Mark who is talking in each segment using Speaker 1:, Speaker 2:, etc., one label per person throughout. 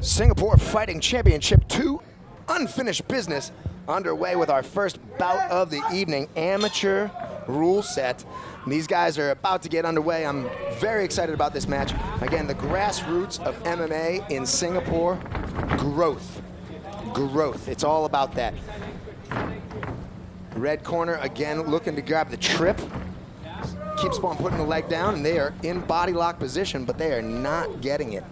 Speaker 1: Singapore Fighting Championship 2, unfinished business, underway with our first bout of the evening, amateur rule set. These guys are about to get underway. I'm very excited about this match. Again, the grassroots of MMA in Singapore, growth. It's all about that. Red corner, again, looking to grab the trip. Keeps on putting the leg down, and they are in body lock position, but they are not getting it.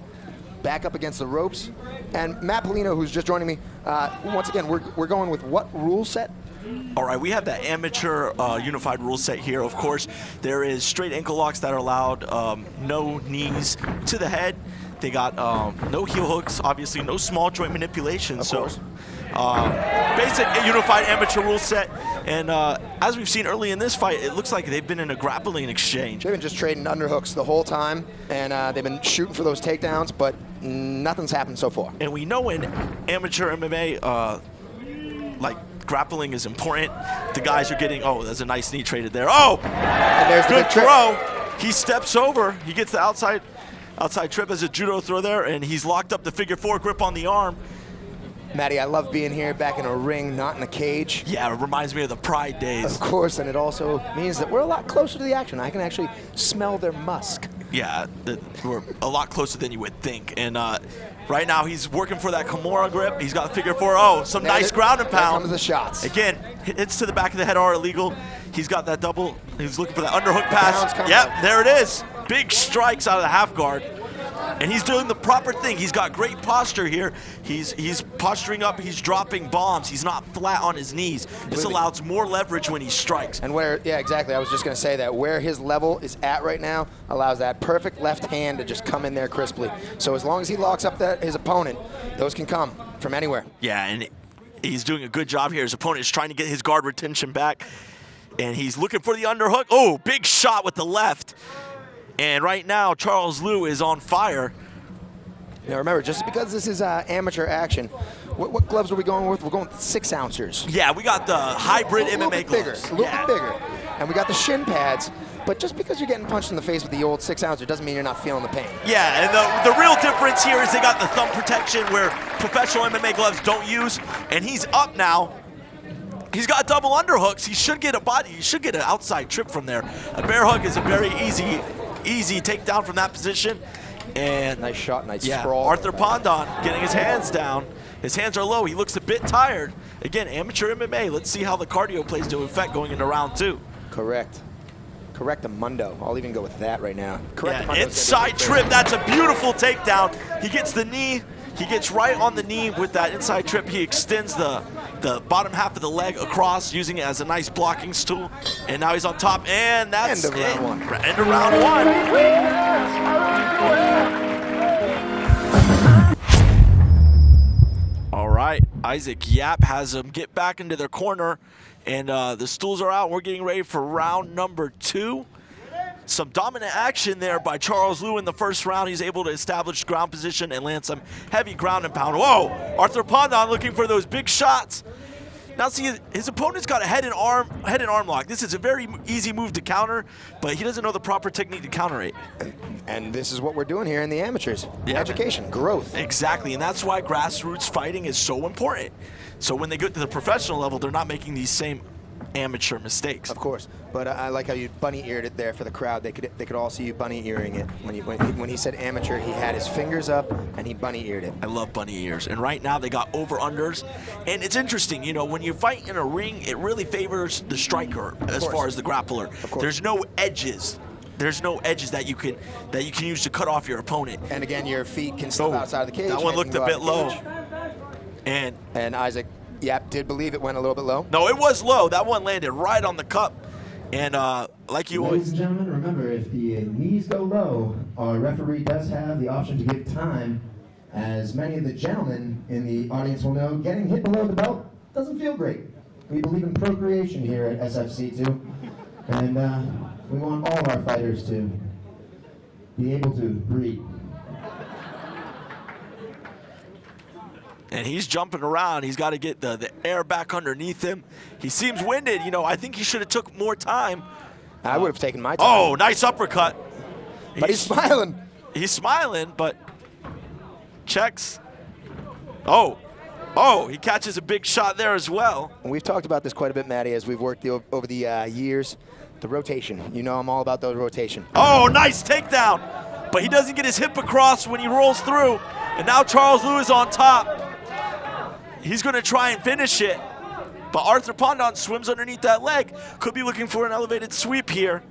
Speaker 1: Back up against the ropes. And Matt Polino, who's just joining me, once again, we're going with what rule set?
Speaker 2: All right, we have the amateur unified rule set here. Of course, there is straight ankle locks that are allowed, no knees to the head. They got no heel hooks, obviously, no small joint manipulation.
Speaker 1: Of course.
Speaker 2: Basic unified amateur rule set. And as we've seen early in this fight, it looks like they've been in a grappling exchange.
Speaker 1: They've been just trading underhooks the whole time, and they've been shooting for those takedowns, but nothing's happened so far.
Speaker 2: And we know in amateur MMA, like, grappling is important. The guys are getting, oh, there's a nice knee traded there. Oh,
Speaker 1: and there's
Speaker 2: good throw. He steps over. He gets the outside trip as a judo throw there, and he's locked up the figure four grip on the arm.
Speaker 1: Matty, I love being here back in a ring, not in a cage.
Speaker 2: Yeah, it reminds me of the Pride days.
Speaker 1: Of course, and it also means that we're a lot closer to the action. I can actually smell their musk.
Speaker 2: Yeah, we're a lot closer than you would think. And right now he's working for that Kimura grip. He's got figure four. Oh, some nice ground and pound.
Speaker 1: There comes the shots.
Speaker 2: Again, hits to the back of the head are illegal. He's got that double. He's looking for that underhook pass. Yep, there it is. Big strikes out of the half guard. And he's doing the proper thing. He's got great posture here. He's posturing up. He's dropping bombs. He's not flat on his knees. This allows more leverage when he strikes.
Speaker 1: And yeah, exactly. I was just going to say that. Where his level is at right now allows that perfect left hand to just come in there crisply. So as long as he locks up his opponent, those can come from anywhere.
Speaker 2: Yeah, and he's doing a good job here. His opponent is trying to get his guard retention back. And he's looking for the underhook. Oh, big shot with the left. And right now, Charles Liu is on fire.
Speaker 1: Now remember, just because this is amateur action, what gloves are we going with? We're going with 6-ounces.
Speaker 2: Yeah, we got the hybrid MMA gloves.
Speaker 1: A little bit bigger. And we got the shin pads. But just because you're getting punched in the face with the old 6-ouncer doesn't mean you're not feeling the pain.
Speaker 2: Yeah, and the real difference here is they got the thumb protection where professional MMA gloves don't use. And he's up now. He's got double underhooks. He should get an outside trip from there. A bear hug is a very easy takedown from that position. And
Speaker 1: nice shot, nice sprawl.
Speaker 2: Arthur Pandaan getting his hands down. His hands are low. He looks a bit tired. Again, amateur MMA. Let's see how the cardio plays to effect going into round two.
Speaker 1: Correct the mundo. I'll even go with that right now.
Speaker 2: Inside trip. That's a beautiful takedown. He gets the knee. He gets right on the knee with that inside trip. He extends the bottom half of the leg across, using it as a nice blocking stool. And now he's on top, and that's
Speaker 1: end of round one.
Speaker 2: End of round one. All right, Isaac Yap has them get back into their corner, and the stools are out. We're getting ready for round number two. Some dominant action there by Charles Liu in the first round. He's able to establish ground position and land some heavy ground and pound. Whoa, Arthur Pandaan looking for those big shots. Now see, his opponent's got a head and arm lock. This is a very easy move to counter, but he doesn't know the proper technique to counter it.
Speaker 1: And this is what we're doing here in the amateurs. Yeah, education, growth.
Speaker 2: Exactly, and that's why grassroots fighting is so important. So when they get to the professional level, they're not making these same amateur mistakes.
Speaker 1: Of course, but I like how you bunny-eared it there for the crowd. They could all see you bunny-earing it. When he said amateur, he had his fingers up and he bunny-eared it.
Speaker 2: I love bunny ears. And right now they got over-unders. And it's interesting, you know, when you fight in a ring, it really favors the striker as far as the grappler. There's no edges. There's no edges that you can use to cut off your opponent.
Speaker 1: And again, your feet can step outside of the cage.
Speaker 2: That one looked a bit low.
Speaker 1: And Isaac Yap did believe it went a little bit low.
Speaker 2: No, it was low. That one landed right on the cup. And like you always...
Speaker 3: Ladies and gentlemen, remember, if the knees go low, our referee does have the option to give time. As many of the gentlemen in the audience will know, getting hit below the belt doesn't feel great. We believe in procreation here at SFC too. And we want all of our fighters to be able to breathe.
Speaker 2: And he's jumping around. He's got to get the air back underneath him. He seems winded. You know, I think he should have took more time.
Speaker 1: I would have taken my time.
Speaker 2: Oh, nice uppercut.
Speaker 1: But he's smiling.
Speaker 2: He's smiling, but checks. Oh, he catches a big shot there as well.
Speaker 1: And we've talked about this quite a bit, Matty, as we've worked over the years. The rotation. You know I'm all about those rotation.
Speaker 2: Oh, nice takedown. But he doesn't get his hip across when he rolls through. And now Charles Liu is on top. He's going to try and finish it. But Arthur Pandaan swims underneath that leg. Could be looking for an elevated sweep here.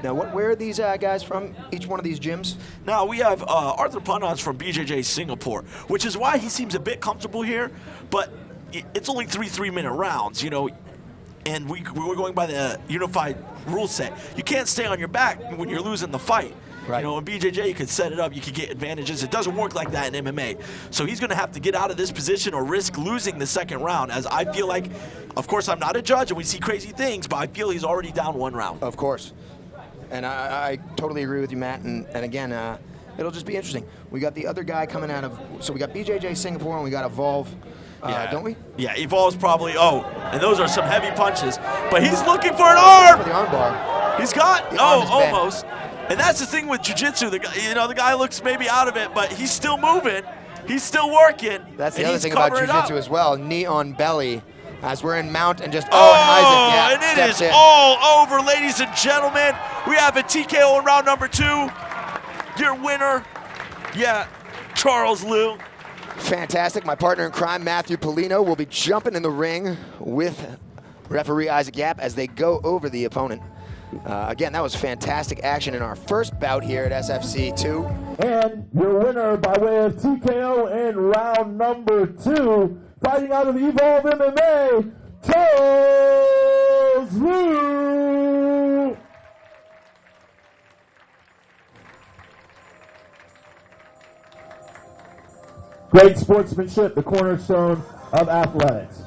Speaker 1: Now, where are these guys from, each one of these gyms?
Speaker 2: Now, we have Arthur Pandaan's from BJJ Singapore, which is why he seems a bit comfortable here. But it's only 3 3-minute rounds, you know, and we're going by the unified rule set. You can't stay on your back when you're losing the fight.
Speaker 1: Right.
Speaker 2: You know, in BJJ, you can set it up, you can get advantages. It doesn't work like that in MMA. So he's going to have to get out of this position or risk losing the second round, as I feel like, of course, I'm not a judge and we see crazy things, but I feel he's already down 1 round.
Speaker 1: Of course. And I totally agree with you, Matt. And again, it'll just be interesting. We got the other guy coming out of, so we got BJJ Singapore and we got Evolve, don't we?
Speaker 2: Yeah, Evolve's probably, and those are some heavy punches. But he's looking for an arm.
Speaker 1: For the arm bar.
Speaker 2: He's got,
Speaker 1: The arm is bent.
Speaker 2: almost. And that's the thing with jiu-jitsu. The guy looks maybe out of it, but he's still moving. He's still working.
Speaker 1: That's the
Speaker 2: and
Speaker 1: other
Speaker 2: he's
Speaker 1: thing about
Speaker 2: covering
Speaker 1: jiu-jitsu
Speaker 2: up.
Speaker 1: as well. Knee on belly. As we're in mount and just, and
Speaker 2: Oh,
Speaker 1: Isaac,
Speaker 2: and it
Speaker 1: steps
Speaker 2: is
Speaker 1: in.
Speaker 2: all over, ladies and gentlemen. We have a TKO in round number 2. Your winner, Charles Liu.
Speaker 1: Fantastic. My partner in crime, Matthew Polino, will be jumping in the ring with referee Isaac Yap as they go over the opponent. Again, that was fantastic action in our first bout here at SFC 2.
Speaker 4: And your winner by way of TKO in round number 2, fighting out of Evolve MMA, Charles Liu. Great sportsmanship, the cornerstone of athletics.